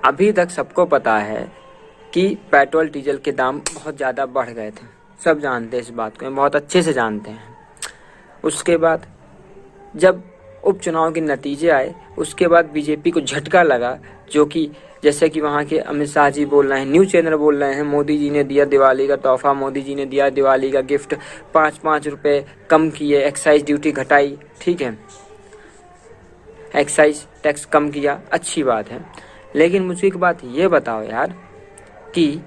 अभी तक सबको पता है कि पेट्रोल डीजल के दाम बहुत ज़्यादा बढ़ गए थे, सब जानते हैं इस बात को, बहुत अच्छे से जानते हैं। उसके बाद जब उपचुनाव के नतीजे आए, उसके बाद बीजेपी को झटका लगा, जो कि जैसे कि वहाँ के अमित शाह जी बोल रहे हैं, न्यूज़ चैनल बोल रहे हैं, मोदी जी ने दिया दिवाली का तोहफा, मोदी जी ने दिया दिवाली का गिफ्ट, 5-5 रुपये कम किए, एक्साइज ड्यूटी घटाई, ठीक है, एक्साइज टैक्स कम किया, अच्छी बात है। लेकिन मुझे एक बात ये बताओ यार कि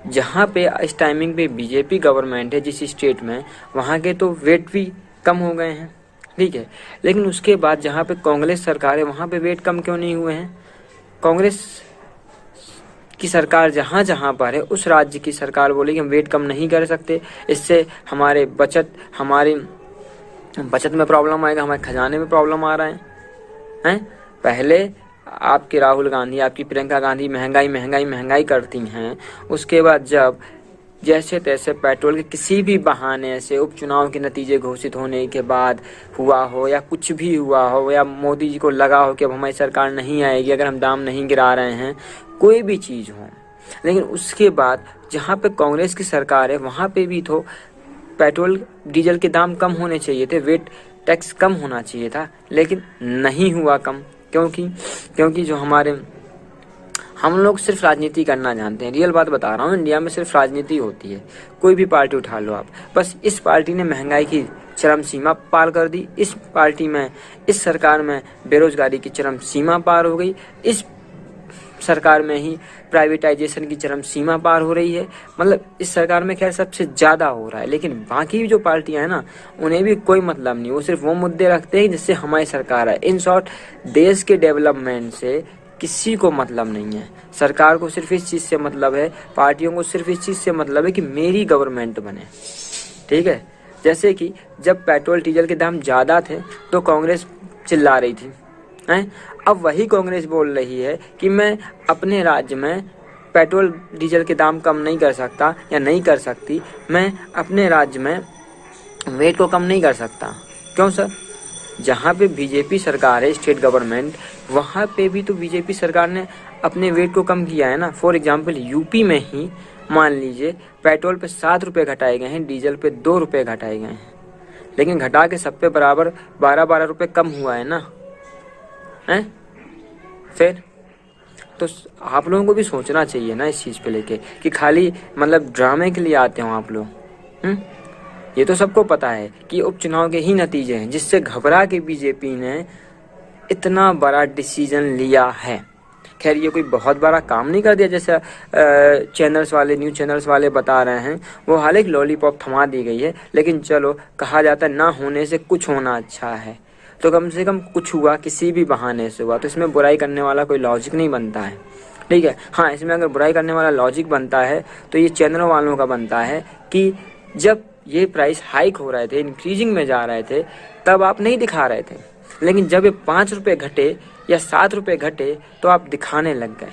जहाँ पे इस टाइमिंग पे बीजेपी गवर्नमेंट है जिस स्टेट में, वहाँ के तो वेट भी कम हो गए हैं, ठीक है, लेकिन उसके बाद जहाँ पे कांग्रेस सरकार है वहाँ पे वेट कम क्यों नहीं हुए हैं? कांग्रेस की सरकार जहाँ जहाँ पर है उस राज्य की सरकार बोले कि हम वेट कम नहीं कर सकते, इससे हमारी बचत में प्रॉब्लम आएगा, हमारे खजाने में प्रॉब्लम आ रहा है। पहले आपके राहुल गांधी, आपकी प्रियंका गांधी महंगाई करती हैं, उसके बाद जब जैसे तैसे पेट्रोल के किसी भी बहाने से उपचुनाव के नतीजे घोषित होने के बाद हुआ हो या कुछ भी हुआ हो, या मोदी जी को लगा हो कि अब हमारी सरकार नहीं आएगी अगर हम दाम नहीं गिरा रहे हैं, कोई भी चीज़ हो, लेकिन उसके बाद जहाँ पे कांग्रेस की सरकार है वहाँ पे भी तो पेट्रोल डीजल के दाम कम होने चाहिए थे, वेट टैक्स कम होना चाहिए था, लेकिन नहीं हुआ कम। क्योंकि जो हम लोग सिर्फ राजनीति करना जानते हैं, रियल बात बता रहा हूँ, इंडिया में सिर्फ राजनीति होती है, कोई भी पार्टी उठा लो आप, बस इस पार्टी ने महंगाई की चरम सीमा पार कर दी, इस पार्टी में, इस सरकार में बेरोजगारी की चरम सीमा पार हो गई, इस सरकार में ही प्राइवेटाइजेशन की चरम सीमा पार हो रही है, मतलब इस सरकार में खैर सबसे ज़्यादा हो रहा है, लेकिन बाकी जो पार्टियां हैं ना, उन्हें भी कोई मतलब नहीं, वो सिर्फ वो मुद्दे रखते हैं जिससे हमारी सरकार है। इन शॉर्ट, देश के डेवलपमेंट से किसी को मतलब नहीं है, सरकार को सिर्फ इस चीज़ से मतलब है, पार्टियों को सिर्फ इस चीज़ से मतलब है कि मेरी गवर्नमेंट बने, ठीक है। जैसे कि जब पेट्रोल डीजल के दाम ज़्यादा थे तो कांग्रेस चिल्ला रही थी, हैं, अब वही कांग्रेस बोल रही है कि मैं अपने राज्य में पेट्रोल डीजल के दाम कम नहीं कर सकता या नहीं कर सकती, मैं अपने राज्य में वेट को कम नहीं कर सकता। क्यों सर? जहाँ पे बीजेपी सरकार है, स्टेट गवर्नमेंट, वहाँ पे भी तो बीजेपी सरकार ने अपने वेट को कम किया है ना। फॉर एग्जांपल यूपी में ही मान लीजिए पेट्रोल पे 7 रुपये घटाए गए हैं, डीजल पे 2 रुपये घटाए गए हैं, लेकिन घटा के सब पे बराबर 12-12 रुपये कम हुआ है ना, हैं? फिर तो आप लोगों को भी सोचना चाहिए ना इस चीज़ पे लेके कि खाली मतलब ड्रामे के लिए आते हो आप लोग। ये तो सबको पता है कि उपचुनाव के ही नतीजे हैं जिससे घबरा के बीजेपी ने इतना बड़ा डिसीजन लिया है। खैर ये कोई बहुत बड़ा काम नहीं कर दिया जैसा चैनल्स वाले, न्यूज़ चैनल्स वाले बता रहे हैं, वो हालांकि लॉलीपॉप थमा दी गई है, लेकिन चलो कहा जाता है ना होने से कुछ होना अच्छा है, तो कम से कम कुछ हुआ, किसी भी बहाने से हुआ, तो इसमें बुराई करने वाला कोई लॉजिक नहीं बनता है, ठीक है। हाँ, इसमें अगर बुराई करने वाला लॉजिक बनता है तो ये चैनल वालों का बनता है कि जब ये प्राइस हाइक हो रहे थे, इंक्रीजिंग में जा रहे थे, तब आप नहीं दिखा रहे थे, लेकिन जब ये 5 रुपये घटे या 7 रुपये घटे तो आप दिखाने लग गए,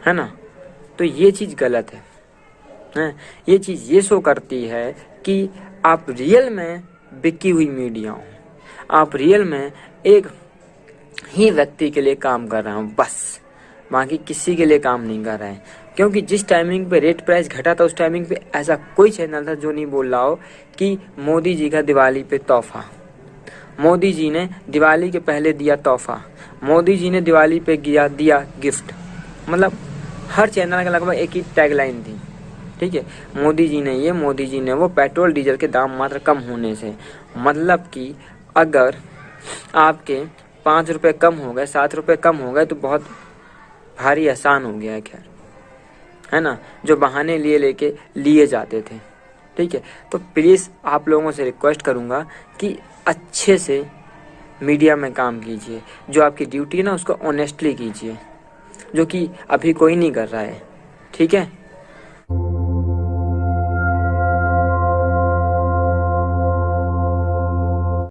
है ना। तो ये चीज़ गलत है। ये चीज़ ये शो करती है कि आप रियल में बिकी हुई मीडिया हो, आप रियल में एक ही व्यक्ति के लिए काम कर रहे हो, बस बाकी किसी के लिए काम नहीं कर रहे हैं। क्योंकि जिस टाइमिंग पे रेट प्राइस घटा था उस टाइमिंग पे ऐसा कोई चैनल था जो नहीं बोल रहा हो कि मोदी जी का दिवाली पे तोहफा, मोदी जी ने दिवाली के पहले दिया तोहफा, मोदी जी ने दिवाली पे दिया गिफ्ट, मतलब हर चैनल का लगभग एक ही टैगलाइन थी, ठीक है, मोदी जी ने ये, मोदी जी ने वो, पेट्रोल डीजल के दाम मात्र कम होने से। मतलब कि अगर आपके 5 रुपये कम हो गए, 7 रुपये कम हो गए तो बहुत भारी आसान हो गया है, खैर, है ना, जो बहाने लेके लिए जाते थे, ठीक है। तो प्लीज़ आप लोगों से रिक्वेस्ट करूँगा कि अच्छे से मीडिया में काम कीजिए, जो आपकी ड्यूटी है ना उसको ऑनेस्टली कीजिए, जो कि अभी कोई नहीं कर रहा है, ठीक है।